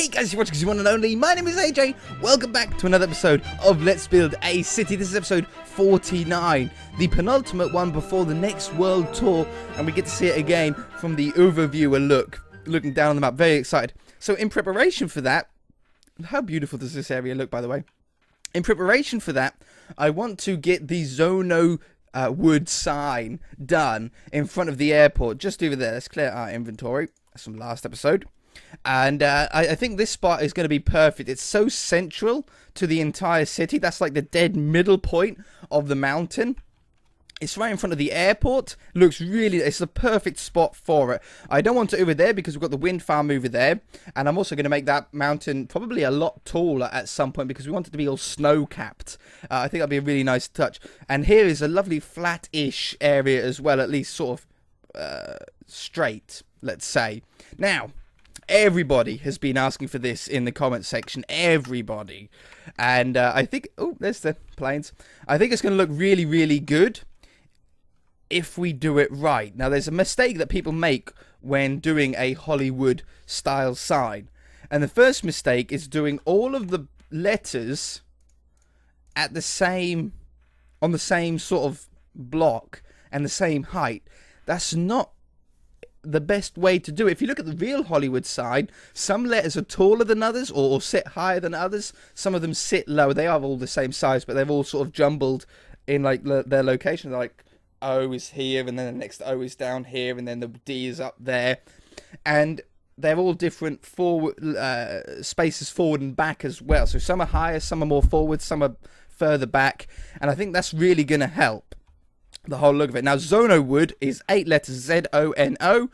Hey guys, you're watching the one and only. My name is AJ. Welcome back to another episode of Let's Build a City. This is episode 49, the penultimate one before the next world tour, and we get to see it again from the overviewer looking down on the map. Very excited. So in preparation for that, how beautiful does this area look, by the way? In preparation for that, I want to get the ZONOWOOD sign done in front of the airport, just over there. Let's clear our inventory. That's from last episode. And I think this spot is going to be perfect. It's so central to the entire city. That's like the dead middle point of the mountain. It's right in front of the airport. Looks really, it's the perfect spot for it. I don't want it over there because we've got the wind farm over there. And I'm also going to make that mountain probably a lot taller at some point because we want it to be all snow-capped. I think that'd be a really nice touch. And here is a lovely flat-ish area as well, at least sort of straight, let's say. Now, everybody has been asking for this in the comment section. Everybody. And I think... Oh, there's the planes. I think it's going to look really, really good if we do it right. Now, there's a mistake that people make when doing a Hollywood-style sign. And the first mistake is doing all of the letters at the same... on the same sort of block and the same height. That's not the best way to do it. If you look at the real Hollywood sign, some letters are taller than others or sit higher than others. Some of them sit lower. They are all the same size, but they're all sort of jumbled in like their location. Like O is here, and then the next O is down here, and then the D is up there, and they're all different forward spaces forward and back as well. So some are higher, some are more forward, some are further back, and I think that's really going to help the whole look of it. Now, ZONOWOOD is 8 letters, Z-O-N-O-W-O-O-D,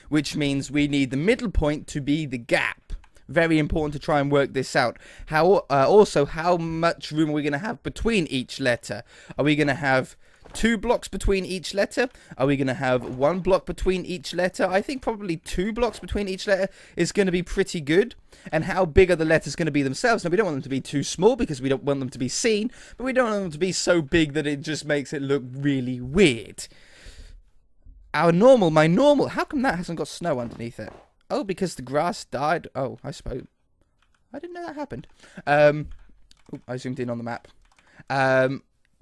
which means we need the middle point to be the gap. Very important to try and work this out. Also, how much room are we going to have between each letter? Are we going to have 2 blocks between each letter? Are we going to have 1 block between each letter? I think probably 2 blocks between each letter is going to be pretty good. And how big are the letters going to be themselves? Now, we don't want them to be too small because we don't want them to be seen, but we don't want them to be so big that it just makes it look really weird. My normal, how come that hasn't got snow underneath it? Oh, because the grass died. Oh, I suppose. I didn't know that happened. I zoomed in on the map.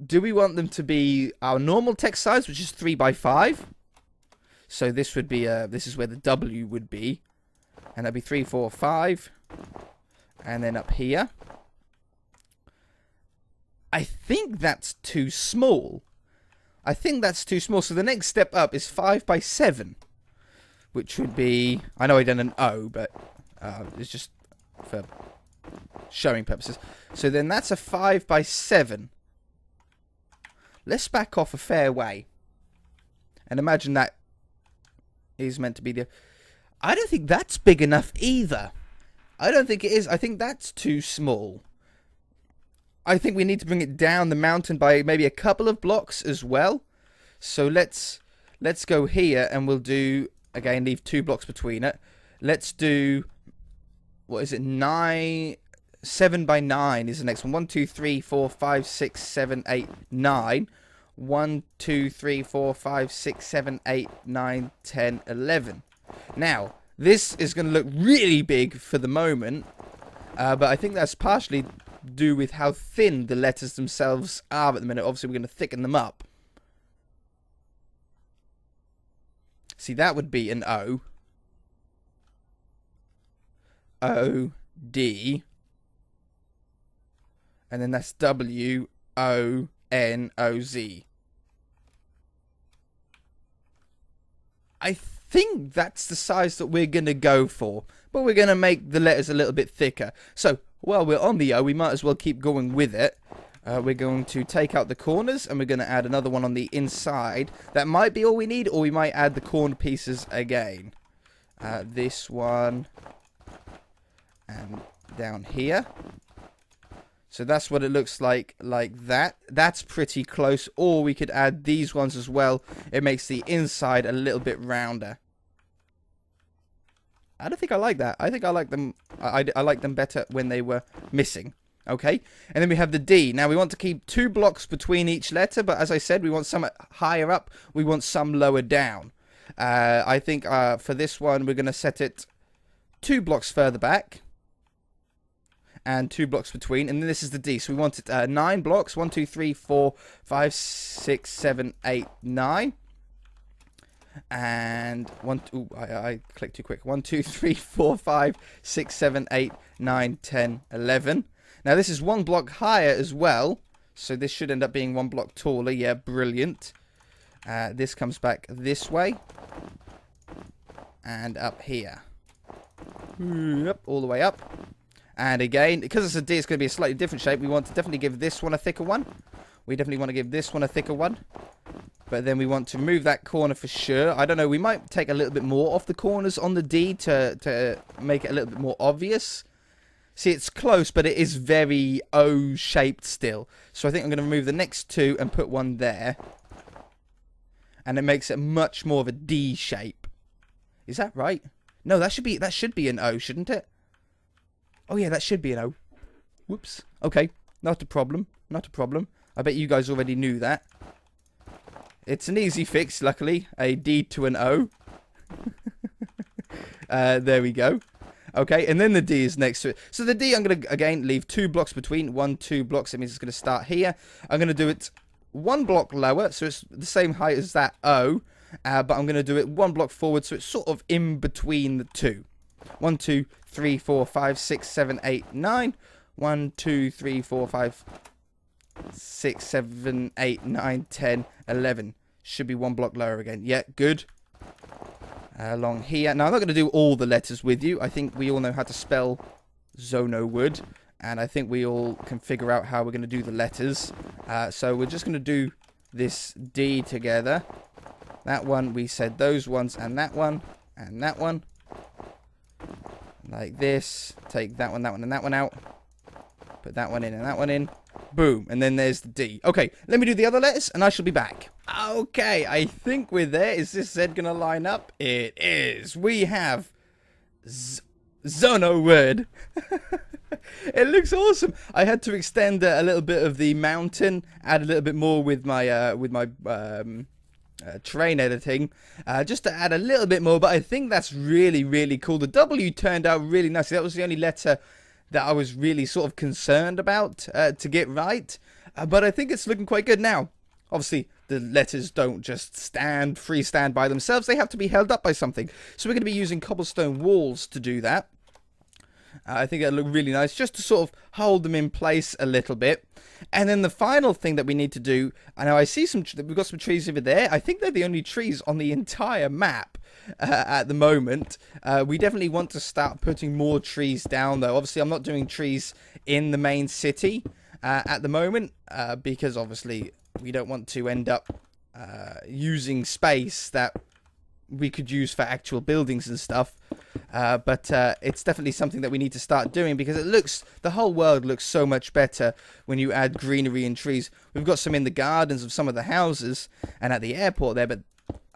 Do we want them to be our normal text size, which is 3x5? So this would be, this is where the W would be. And that'd be 3, 4, 5. And then up here. I think that's too small. So the next step up is 5x7. Which would be... I know I done an O, but it's just for showing purposes. So then that's a 5x7. Let's back off a fair way. And imagine that is meant to be the... I don't think that's big enough either. I don't think it is. I think that's too small. I think we need to bring it down the mountain by maybe a couple of blocks as well. So let's go here and we'll do... Again, leave 2 blocks between it. Let's do... What is it? 7x9 is the next one. 1, 2, 3, 4, 5, 6, 7, 8, 9. 1, 2, 3, 4, 5, 6, 7, 8, 9, 10, 11. Now, this is going to look really big for the moment, but I think that's partially due with how thin the letters themselves are at the minute. Obviously, we're going to thicken them up. See, that would be an O. O-D. And then that's W-O-N-O-Z. I think that's the size that we're going to go for. But we're going to make the letters a little bit thicker. So, while we're on the O, we might as well keep going with it. We're going to take out the corners, and we're going to add another one on the inside. That might be all we need, or we might add the corner pieces again. This one. And down here. So that's what it looks like that. That's pretty close. Or we could add these ones as well. It makes the inside a little bit rounder. I don't think I like that. I think I like them. I like them better when they were missing. Okay. And then we have the D. Now we want to keep 2 blocks between each letter. But as I said, we want some higher up. We want some lower down. I think for this one, we're going to set it 2 blocks further back. And 2 blocks between. And then this is the D. So we want it 9 blocks. 1, 2, 3, 4, 5, 6, 7, 8, 9. And I clicked too quick. 1, 2, 3, 4, 5, 6, 7, 8, 9, 10, 11. Now this is 1 block higher as well. So this should end up being 1 block taller. Yeah, brilliant. This comes back this way. And up here. Yep, all the way up. And again, because it's a D, it's going to be a slightly different shape. We want to definitely give this one a thicker one. We definitely want to give this one a thicker one. But then we want to move that corner for sure. I don't know, we might take a little bit more off the corners on the D to make it a little bit more obvious. See, it's close, but it is very O-shaped still. So I think I'm going to remove the next 2 and put one there. And it makes it much more of a D shape. Is that right? No, that should be an O, shouldn't it? Oh yeah, that should be an O. Whoops. Okay, not a problem. Not a problem. I bet you guys already knew that. It's an easy fix, luckily. A D to an O. There we go. Okay, and then the D is next to it. So the D, I'm going to, again, leave 2 blocks between. 1, 2 blocks. That means it's going to start here. I'm going to do it 1 block lower, so it's the same height as that O. But I'm going to do it 1 block forward, so it's sort of in between the 2. 1, 2, 3, 4, 5, 6, 7, 8, 9. 1, 2, 3, 4, 5, 6, 7, 8, 9, 10, 11. Should be 1 block lower again. Yeah, good. Along here. Now, I'm not going to do all the letters with you. I think we all know how to spell ZONOWOOD. And I think we all can figure out how we're going to do the letters. So we're just going to do this D together. That one, we said those ones, and that one, and that one. Like this. Take that one, and that one out. Put that one in and that one in. Boom. And then there's the D. Okay, let me do the other letters, and I shall be back. Okay, I think we're there. Is this Z going to line up? It is. We have ZONOWOOD. It looks awesome. I had to extend a little bit of the mountain, add a little bit more with my terrain editing, just to add a little bit more, but I think that's really, really cool. The W turned out really nice. That was the only letter that I was really sort of concerned about to get right, but I think it's looking quite good now. Obviously, the letters don't just freestand by themselves. They have to be held up by something. So we're going to be using cobblestone walls to do that. I think it'll look really nice, just to sort of hold them in place a little bit. And then the final thing that we need to do, I know I see we've got some trees over there. I think they're the only trees on the entire map at the moment. We definitely want to start putting more trees down, though. Obviously, I'm not doing trees in the main city at the moment, because obviously we don't want to end up using space that we could use for actual buildings and stuff. But it's definitely something that we need to start doing, because the whole world looks so much better when you add greenery and trees. We've got some in the gardens of some of the houses and at the airport there, but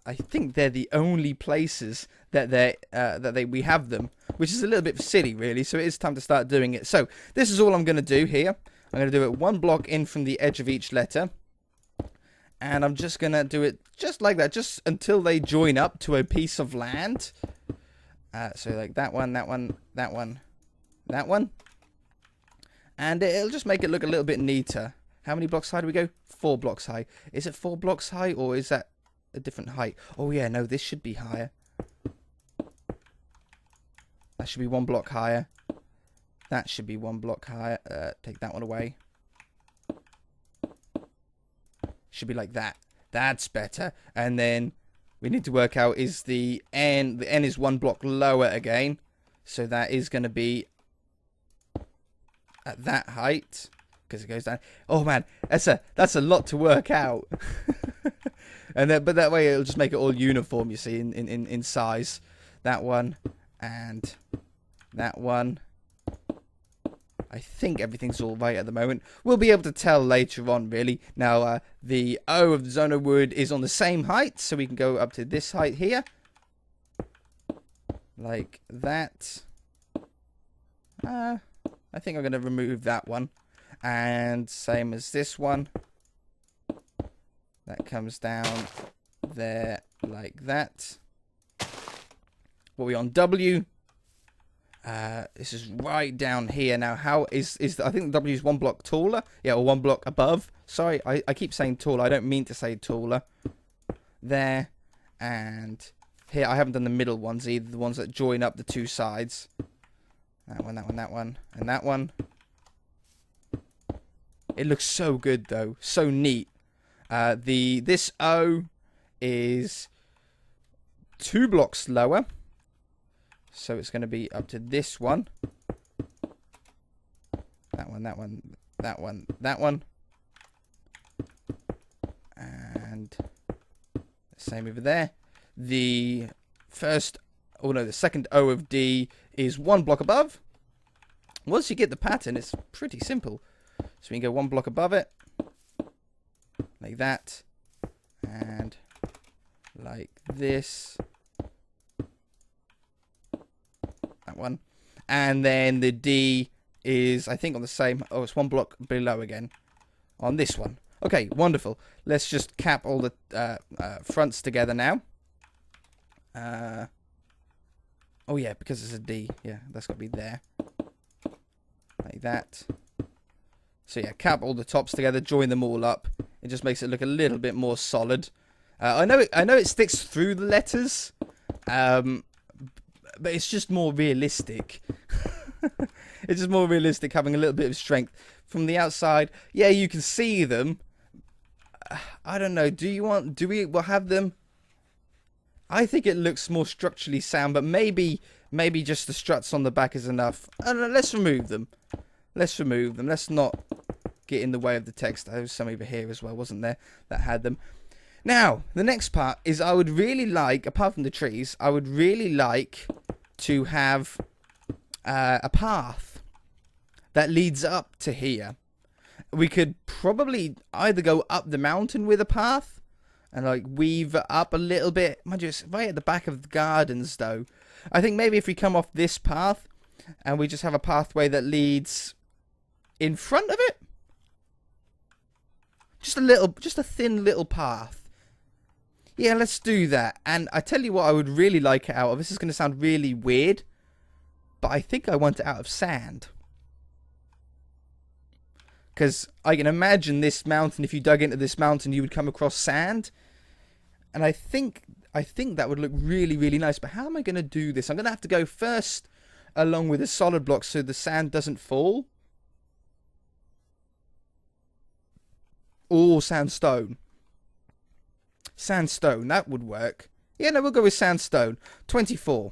I think they're the only places that we have them, which is a little bit silly, really. So it is time to start doing it. So this is all I'm going to do here. I'm going to do it 1 block in from the edge of each letter. And I'm just going to do it just like that, just until they join up to a piece of land. So like that one, that one, that one, that one. And it'll just make it look a little bit neater. How many blocks high do we go? 4 blocks high. Is it 4 blocks high, or is that a different height? Oh yeah, no, this should be higher. That should be 1 block higher. That should be 1 block higher. Take that one away. Should be like that. That's better. And then we need to work out is the N. The N is 1 block lower again. So that is going to be at that height, because it goes down. Oh man, that's a lot to work out. And then, but that way it'll just make it all uniform, you see, in size. That one and that one. I think everything's all right at the moment. We'll be able to tell later on, really. Now, the O of the ZONOWOOD is on the same height, so we can go up to this height here. Like that. I think I'm going to remove that one. And same as this one. That comes down there like that. What are we on? W. This is right down here. Now, how is I think the W is 1 block taller. Yeah, or 1 block above. Sorry, I keep saying taller. I don't mean to say taller. There. And here, I haven't done the middle ones either. The ones that join up the two sides. That one, that one, that one, and that one. It looks so good, though. So neat. This O is 2 blocks lower. So it's going to be up to this one. That one, that one, that one, that one. And the same over there. The second O of D is 1 block above. Once you get the pattern, it's pretty simple. So we can go 1 block above it. Like that. And like this. That one. And then the D is, I think, on the same. Oh, it's 1 block below again. On this one. Okay, wonderful. Let's just cap all the fronts together now. Oh, yeah, because it's a D. Yeah, that's got to be there. Like that. So, yeah, cap all the tops together. Join them all up. It just makes it look a little bit more solid. I know it sticks through the letters. But it's just more realistic. It's just more realistic having a little bit of strength. From the outside, yeah, you can see them. I don't know. Do we have them? I think it looks more structurally sound, but maybe just the struts on the back is enough. I don't know, let's remove them. Let's remove them. Let's not get in the way of the text. There was some over here as well, wasn't there, that had them. Now, the next part is I would really like, apart from the trees, I would really like to have a path that leads up to here. We could probably either go up the mountain with a path and like weave it up a little bit. Mind you, it's right at the back of the gardens though. I think maybe if we come off this path and we just have a pathway that leads in front of it. Just a thin little path. Yeah, let's do that. And I tell you what I would really like it out of. This is going to sound really weird, but I think I want it out of sand. Because I can imagine this mountain, if you dug into this mountain, you would come across sand. And I think that would look really, really nice. But how am I going to do this? I'm going to have to go first along with the solid blocks so the sand doesn't fall. Or sandstone. Sandstone, that would work. Yeah, no, we'll go with sandstone. 24.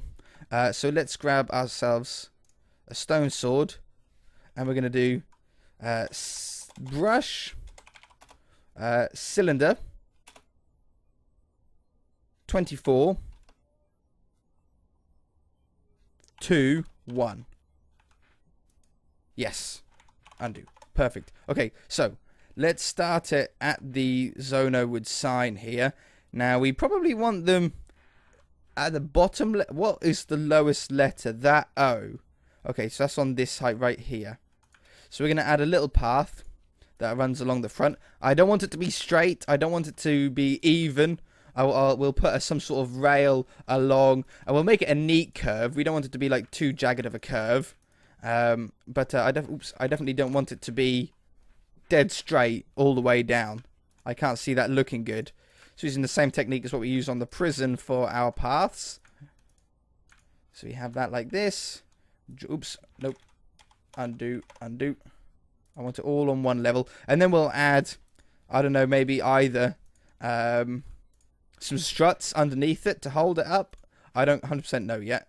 So let's grab ourselves a stone sword. And we're going to do brush, cylinder, 24, 2, 1. Yes. Undo. Perfect. Okay, so let's start it at the ZONOWOOD sign here. Now, we probably want them at the bottom. What is the lowest letter? That O. Okay, so that's on this height right here. So we're going to add a little path that runs along the front. I don't want it to be straight. I don't want it to be even. We'll put some sort of rail along. And we'll make it a neat curve. We don't want it to be like too jagged of a curve. But I definitely don't want it to be dead straight all the way down. I can't see that looking good. So using the same technique as what we use on the prison for our paths. So we have that like this. Oops. Nope. Undo. Undo. I want it all on one level. And then we'll add, I don't know, maybe either some struts underneath it to hold it up. I don't 100% know yet.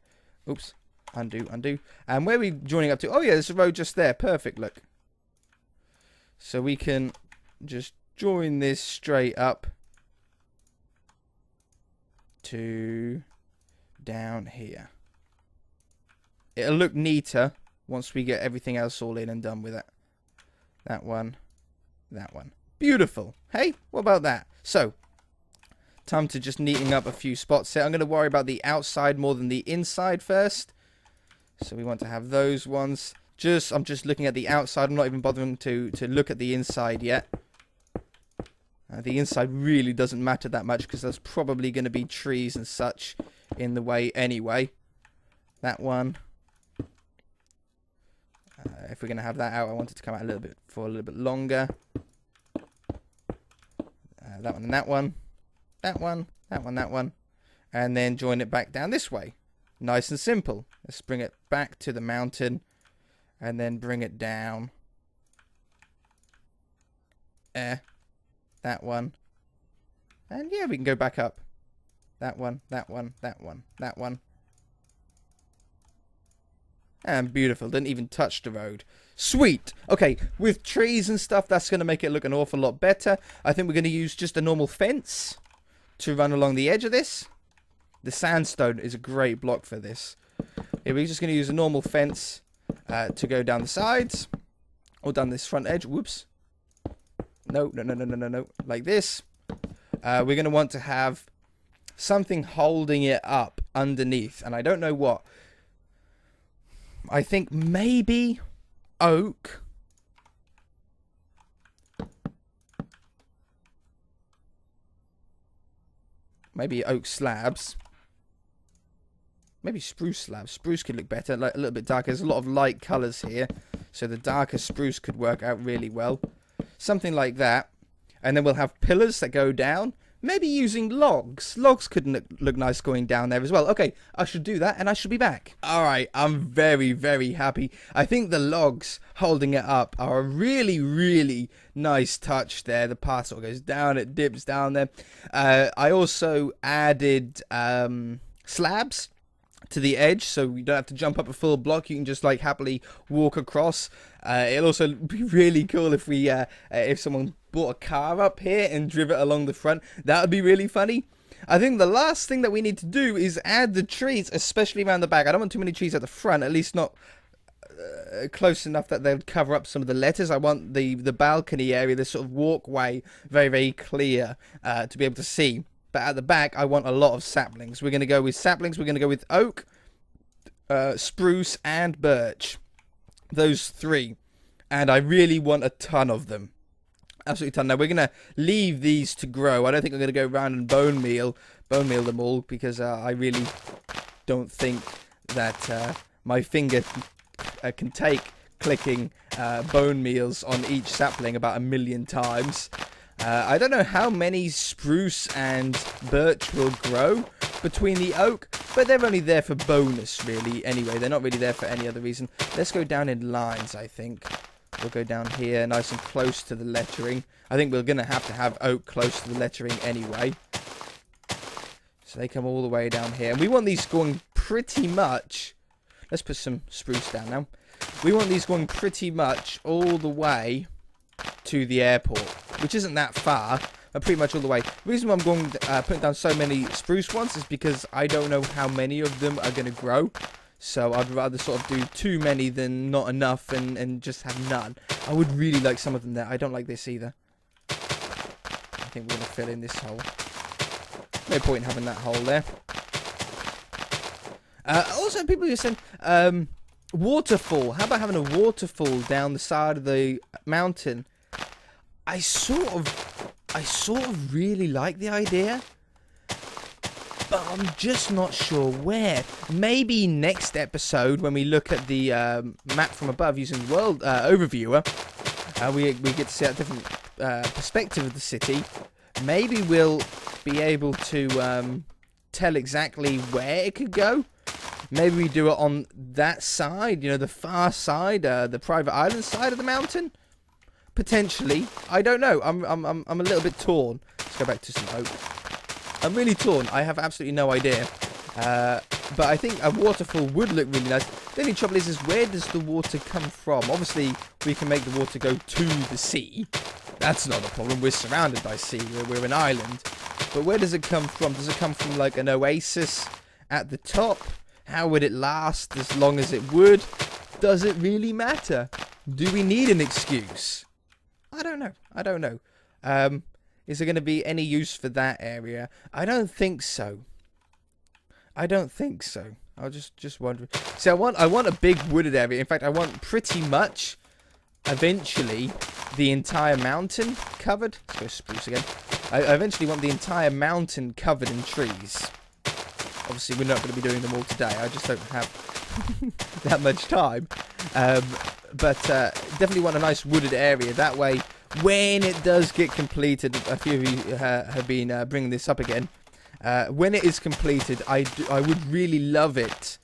Oops. Undo. Undo. And where are we joining up to? Oh, yeah, there's a road just there. Perfect. Look. So we can just join this straight up to down here. It'll look neater once we get everything else all in and done with it. That one. That one. Beautiful. Hey, what about that? So, time to just neaten up a few spots here. I'm going to worry about the outside more than the inside first. So we want to have those ones. I'm just looking at the outside. I'm not even bothering to look at the inside yet. The inside really doesn't matter that much because there's probably going to be trees and such in the way anyway. That one. if we're going to have that out, I want it to come out a little bit longer. That one and that one. That one, that one, that one. And then join it back down this way. Nice and simple. Let's bring it back to the mountain. And then bring it down. That one. And yeah, we can go back up. That one, that one, that one, that one. And beautiful. Didn't even touch the road. Sweet. Okay, with trees and stuff, that's going to make it look an awful lot better. I think we're going to use just a normal fence to run along the edge of this. The sandstone is a great block for this. Yeah, we're just going to use a normal fence to go down the sides. Or down this front edge. Whoops. No. Like this. We're going to want to have something holding it up underneath. And I don't know what. I think maybe oak. Maybe oak slabs. Maybe spruce slabs. Spruce could look better, like a little bit darker. There's a lot of light colours here. So the darker spruce could work out really well. Something like that. And then we'll have pillars that go down. Maybe using logs. Logs could look nice going down there as well. Okay, I should do that and I should be back. Alright, I'm very, very happy. I think the logs holding it up are a really, really nice touch there. The path sort of goes down, it dips down there. I also added slabs to the edge, so you don't have to jump up a full block. You can just like happily walk across. It'll also be really cool if we if someone brought a car up here and drive it along the front. That would be really funny. I think the last thing that we need to do is add the trees, especially around the back. I don't want too many trees at the front, at least not close enough that they'll cover up some of the letters. I want the balcony area, this sort of walkway, very, very clear to be able to see. But at the back, I want a lot of saplings. We're going to go with saplings. We're going to go with oak, spruce, and birch. Those three. And I really want a ton of them. Absolutely ton. Now, we're going to leave these to grow. I don't think I'm going to go around and bone meal them all. Because I really don't think that my finger can take clicking bone meals on each sapling about 1,000,000 times. I don't know how many spruce and birch will grow between the oak, but they're only there for bonus, really, anyway. They're not really there for any other reason. Let's go down in lines, I think. We'll go down here, nice and close to the lettering. I think we're going to have oak close to the lettering anyway. So they come all the way down here. And we want these going pretty much... Let's put some spruce down now. We want these going pretty much all the way to the airport, which isn't that far, but pretty much all the way. The reason why I'm going putting down so many spruce ones is because I don't know how many of them are going to grow. So I'd rather sort of do too many than not enough and just have none. I would really like some of them there. I don't like this either. I think we're going to fill in this hole. No point in having that hole there. Also, people are saying, waterfall. How about having a waterfall down the side of the mountain? I sort of really like the idea, but I'm just not sure where. Maybe next episode when we look at the map from above using World Overviewer, we get to see a different perspective of the city. Maybe we'll be able to tell exactly where it could go. Maybe we do it on that side, you know, the far side, the private island side of the mountain. Potentially, I don't know. I'm a little bit torn. Let's go back to some oak. I'm really torn. I have absolutely no idea. But I think a waterfall would look really nice. The only trouble is where does the water come from? Obviously, we can make the water go to the sea. That's not a problem. We're surrounded by sea. We're an island. But where does it come from? Does it come from like an oasis at the top? How would it last as long as it would? Does it really matter? Do we need an excuse? I don't know. I don't know. Is there going to be any use for that area? I don't think so. I don't think so. I was just wondering. See, I want a big wooded area. In fact, I want pretty much, eventually, the entire mountain covered. Let's go spruce again. I eventually want the entire mountain covered in trees. Obviously, we're not going to be doing them all today. I just don't have that much time. but definitely want a nice wooded area. That way, when it does get completed, a few of you have been bringing this up again. When it is completed, I would really love it.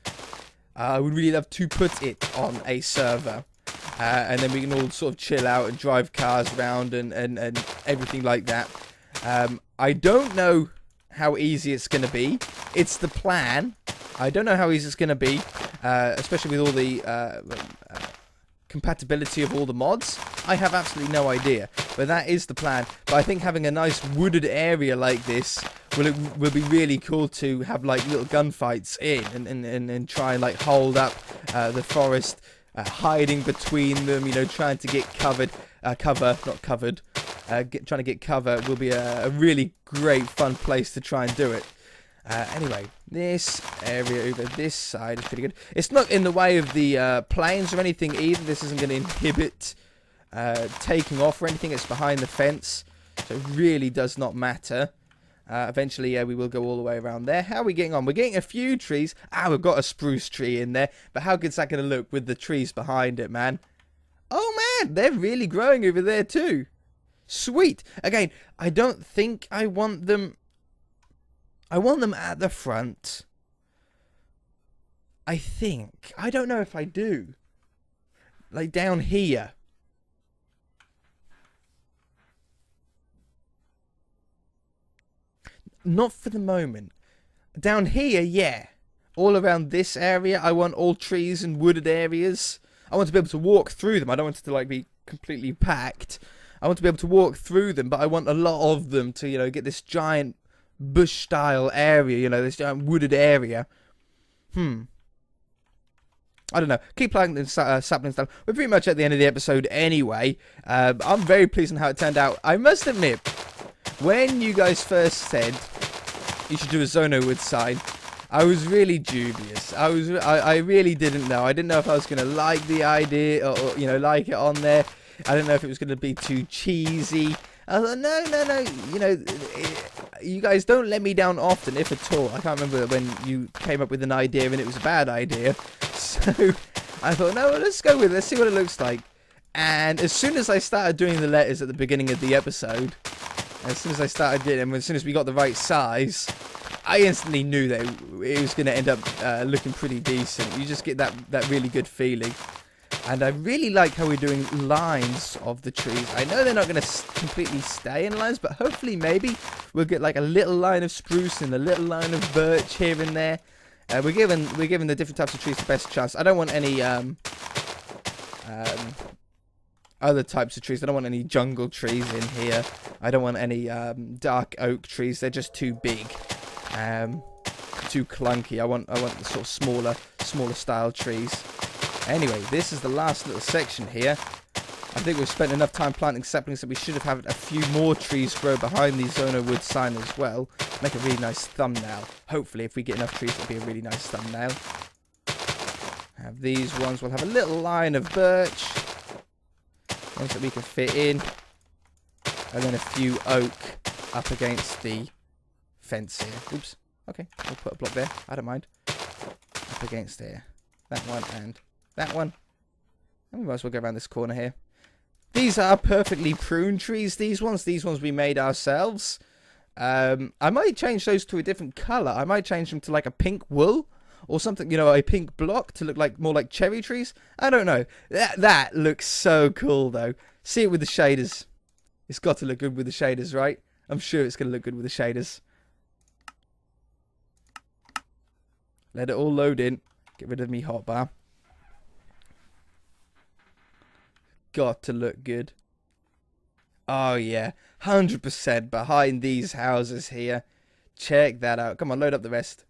I would really love to put it on a server. And then we can all sort of chill out and drive cars around and everything like that. I don't know how easy it's going to be. It's the plan. I don't know how easy it's going to be, especially with all the compatibility of all the mods. I have absolutely no idea, but that is the plan. But I think having a nice wooded area like this will be really cool to have like little gunfights in and try and like hold up the forest. Hiding between them, you know, trying to get trying to get cover will be a really great fun place to try and do it. Anyway, this area over this side is pretty good. It's not in the way of the planes or anything either. This isn't going to inhibit taking off or anything. It's behind the fence, so it really does not matter. Eventually, we will go all the way around there. How are we getting on? We're getting a few trees. We've got a spruce tree in there. But how good's that going to look with the trees behind it, man? Oh, man, they're really growing over there too. Sweet. Again, I don't think I want them... I want them at the front. I think. I don't know if I do. Like down here. Not for the moment. Down here, yeah. All around this area, I want all trees and wooded areas. I want to be able to walk through them. I don't want it to like be completely packed. I want to be able to walk through them, but I want a lot of them to, you know, get this giant bush-style area, you know, this giant wooded area. I don't know. Keep planting saplings down. We're pretty much at the end of the episode anyway. I'm very pleased on how it turned out. I must admit, when you guys first said you should do a ZONOWOOD sign, I was really dubious. I really didn't know. I didn't know if I was going to like the idea or, you know, like it on there. I didn't know if it was going to be too cheesy. I thought, no. You know, you guys don't let me down often, if at all. I can't remember when you came up with an idea and it was a bad idea. So I thought, no, let's go with it. Let's see what it looks like. And as soon as I started doing the letters at the beginning of the episode, as soon as I started getting them, as soon as we got the right size, I instantly knew that it was going to end up looking pretty decent. You just get that really good feeling. And I really like how we're doing lines of the trees. I know they're not going to completely stay in lines, but hopefully maybe we'll get like a little line of spruce and a little line of birch here and there. We're giving the different types of trees the best chance. I don't want any other types of trees. I don't want any jungle trees in here. I don't want any dark oak trees. They're just too big, too clunky. I want the sort of smaller style trees. Anyway, this is the last little section here. I think we've spent enough time planting saplings that we should have had a few more trees grow behind the ZONOWOOD sign as well. Make a really nice thumbnail. Hopefully, if we get enough trees, it'll be a really nice thumbnail. Have these ones. We'll have a little line of birch. Ones that we can fit in. And then a few oak up against the fence here. Oops. Okay, we'll put a block there. I don't mind. Up against there. That one and that one. And we might as well go around this corner here. These are perfectly pruned trees, these ones. These ones we made ourselves. I might change those to a different colour. I might change them to like a pink wool. Or something, you know, a pink block to look like more like cherry trees. I don't know. That looks so cool, though. See it with the shaders. It's got to look good with the shaders, right? I'm sure it's going to look good with the shaders. Let it all load in. Get rid of me hotbar. Got to look good. Oh, yeah. 100% behind these houses here. Check that out. Come on, load up the rest.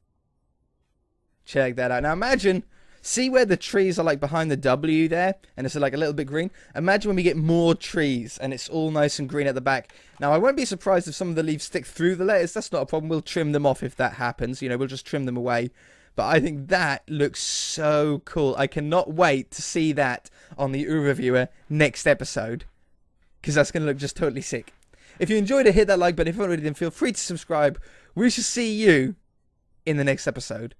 Check that out. Now imagine, see where the trees are like behind the W there, and it's like a little bit green. Imagine when we get more trees and it's all nice and green at the back. Now I won't be surprised if some of the leaves stick through the letters. That's not a problem. We'll trim them off if that happens. You know, we'll just trim them away. But I think that looks so cool. I cannot wait to see that on the Reviewer next episode, because that's going to look just totally sick. If you enjoyed it, hit that like button. If you already, then feel free to subscribe. We shall see you in the next episode.